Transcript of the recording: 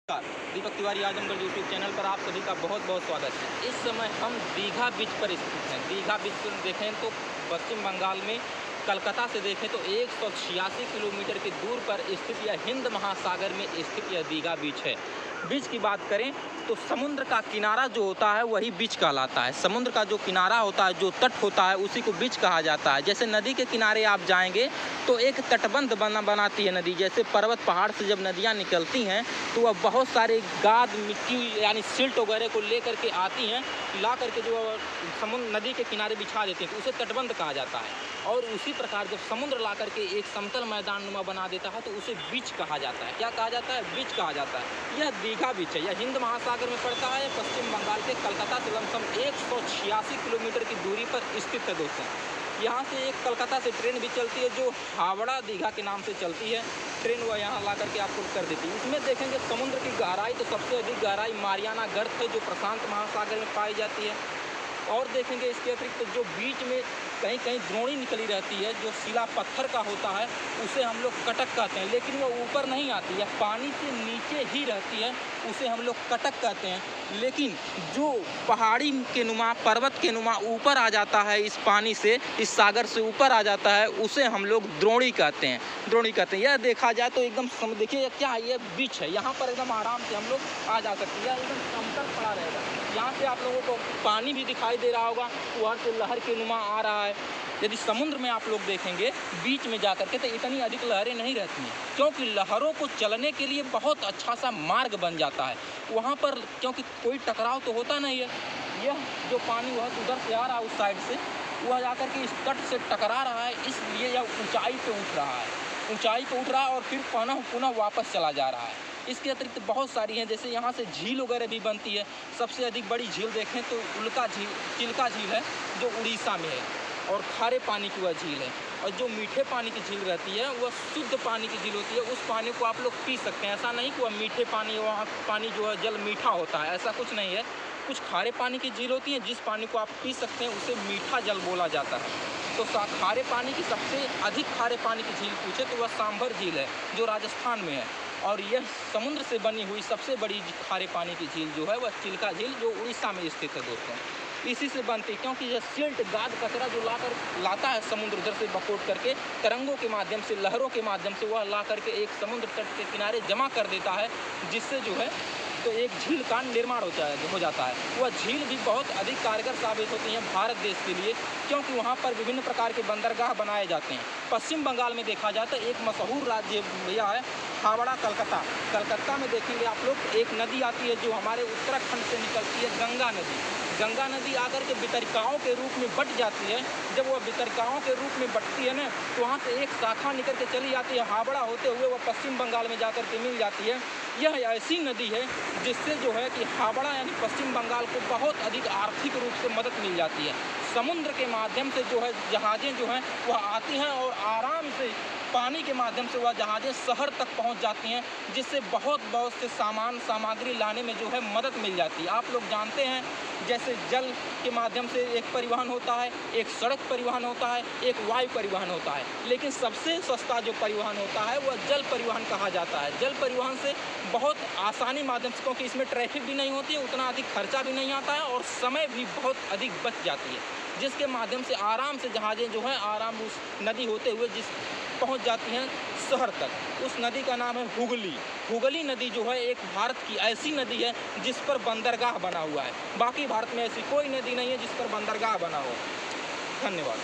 नमस्कार, Deepak Tiwari Azamgarh YouTube channel पर आप सभी का बहुत बहुत स्वागत है। इस समय हम दीघा बीच पर स्थित हैं। दीघा बीच पर देखें तो पश्चिम बंगाल में कलकत्ता से देखें तो 186 किलोमीटर की दूर पर स्थित यह हिंद महासागर में स्थित यह दीघा बीच है। बीच की बात करें तो समुद्र का किनारा जो होता है वही बीच कहलाता है। समुद्र का जो किनारा होता है, जो तट होता है, उसी को बीच कहा जाता है। जैसे नदी के किनारे आप जाएंगे तो एक तटबंध बनाती है नदी। जैसे पर्वत पहाड़ से जब नदियाँ निकलती हैं तो वह बहुत सारे गाद मिट्टी यानी सिल्ट वगैरह को ले करके आती हैं, ला करके जो समुद्र नदी के किनारे बिछा देती हैं तो उसे तटबंध कहा जाता है। और उसी प्रकार जब समुद्र ला करके एक समतल मैदान नुमा बना देता है तो उसे बीच कहा जाता है। क्या कहा जाता है? बीच कहा जाता है। यह दीघा बीच है। यह हिंद महासागर में पड़ता है। पश्चिम बंगाल के कलकत्ता से लमसम 186 किलोमीटर की दूरी पर स्थित है दोस्तों। यहाँ से एक कलकत्ता से ट्रेन भी चलती है जो हावड़ा दीघा के नाम से चलती है। ट्रेन वह यहाँ ला करके आपको कर देती है। इसमें देखेंगे समुद्र की गहराई तो सबसे अधिक गहराई मारियाना गर्त है जो प्रशांत महासागर में पाई जाती है। और देखेंगे इसके अतिरिक्त जो बीच में कहीं कहीं द्रोणी निकली रहती है जो शिला पत्थर का होता है उसे हम लोग कटक कहते हैं, लेकिन वो ऊपर नहीं आती है, पानी से नीचे ही रहती है, उसे हम लोग कटक कहते हैं। लेकिन जो पहाड़ी के नुमा, पर्वत के नुमा ऊपर आ जाता है इस पानी से, इस सागर से ऊपर आ जाता है, उसे हम लोग द्रोणी कहते हैं। द्रोणी कहते हैं। यह देखा जाए तो एकदम देखिए क्या है, ये बीच है। यहाँ पर एकदम आराम से हम लोग आ जा सकते हैं। एकदम समतल पड़ा रहेगा। यहाँ से आप लोगों को पानी भी दिखाई दे रहा होगा, वहाँ से लहर के नुमा आ रहा है। यदि समुद्र में आप लोग देखेंगे बीच में जाकर के तो इतनी अधिक लहरें नहीं रहती हैं, क्योंकि लहरों को चलने के लिए बहुत अच्छा सा मार्ग बन जाता है वहाँ पर, क्योंकि कोई टकराव तो होता नहीं है। यह जो पानी वह उधर से आ रहा है उस साइड से, वह जाकर के इस तट से टकरा रहा है, इसलिए यह ऊंचाई पे उठ रहा है। ऊंचाई पे उठ रहा है और फिर पुनः वापस चला जा रहा है। इसके अतिरिक्त बहुत सारी हैं, जैसे यहाँ से झील वगैरह भी बनती है। सबसे अधिक बड़ी झील देखें तो चिल्का झील है जो उड़ीसा में है, और खारे पानी की वह झील है। और जो मीठे पानी की झील रहती है वह शुद्ध पानी की झील होती है। उस पानी को आप लोग पी सकते हैं। ऐसा नहीं कि वह मीठे पानी, वहाँ पानी जो है जल मीठा होता है, ऐसा कुछ नहीं है। कुछ खारे पानी की झील होती है जिस पानी को आप पी सकते हैं, उसे मीठा जल बोला जाता है। तो खारे पानी की सबसे अधिक खारे पानी की झील पूछे तो वह सांभर झील है जो राजस्थान में है। और यह समुद्र से बनी हुई सबसे बड़ी खारे पानी की झील जो है वह चिल्का झील जो उड़ीसा में स्थित है दोस्तों। इसी से बनती, क्योंकि यह सिल्ट गाद कचरा जो लाता है समुद्र उधर से बकोट करके तरंगों के माध्यम से, लहरों के माध्यम से वह ला करके एक समुद्र तट के किनारे जमा कर देता है, जिससे जो है तो एक झील का निर्माण हो जाता है। वह झील भी बहुत अधिक कारगर साबित होती है भारत देश के लिए, क्योंकि वहाँ पर विभिन्न प्रकार के बंदरगाह बनाए जाते हैं। पश्चिम बंगाल में देखा जाए तो एक मशहूर राज्य भैया है हावड़ा कलकत्ता। कलकत्ता में देखेंगे आप लोग एक नदी आती है जो हमारे उत्तराखंड से निकलती है, गंगा नदी। गंगा नदी आकर के वितरिकाओं के रूप में बट जाती है। जब वह वितरिकाओं के रूप में बटती है ना तो वहाँ से एक शाखा निकल के चली जाती है हावड़ा होते हुए, वह पश्चिम बंगाल में जाकर के मिल जाती है। यह ऐसी नदी है जिससे जो है कि हावड़ा यानी पश्चिम बंगाल को बहुत अधिक आर्थिक रूप से मदद मिल जाती है। समुद्र के माध्यम से जो है जहाज़ें जो हैं वह आती हैं और आराम से पानी के माध्यम से वह जहाज़ें शहर तक पहुंच जाती हैं, जिससे बहुत से सामग्री लाने में जो है मदद मिल जाती है। आप लोग जानते हैं जैसे जल के माध्यम से एक परिवहन होता है, एक सड़क परिवहन होता है, एक वायु परिवहन होता है, लेकिन सबसे सस्ता जो परिवहन होता है वह जल परिवहन कहा जाता है। जल परिवहन से बहुत आसानी माध्यम से, क्योंकि इसमें ट्रैफिक भी नहीं होती है, उतना अधिक खर्चा भी नहीं आता है और समय भी बहुत अधिक बच जाती है, जिसके माध्यम से आराम से जहाज़ें जो हैं आराम उस नदी होते हुए पहुंच जाती हैं शहर तक। उस नदी का नाम है हुगली। हुगली नदी जो है एक भारत की ऐसी नदी है जिस पर बंदरगाह बना हुआ है। बाकी भारत में ऐसी कोई नदी नहीं है जिस पर बंदरगाह बना हो। धन्यवाद।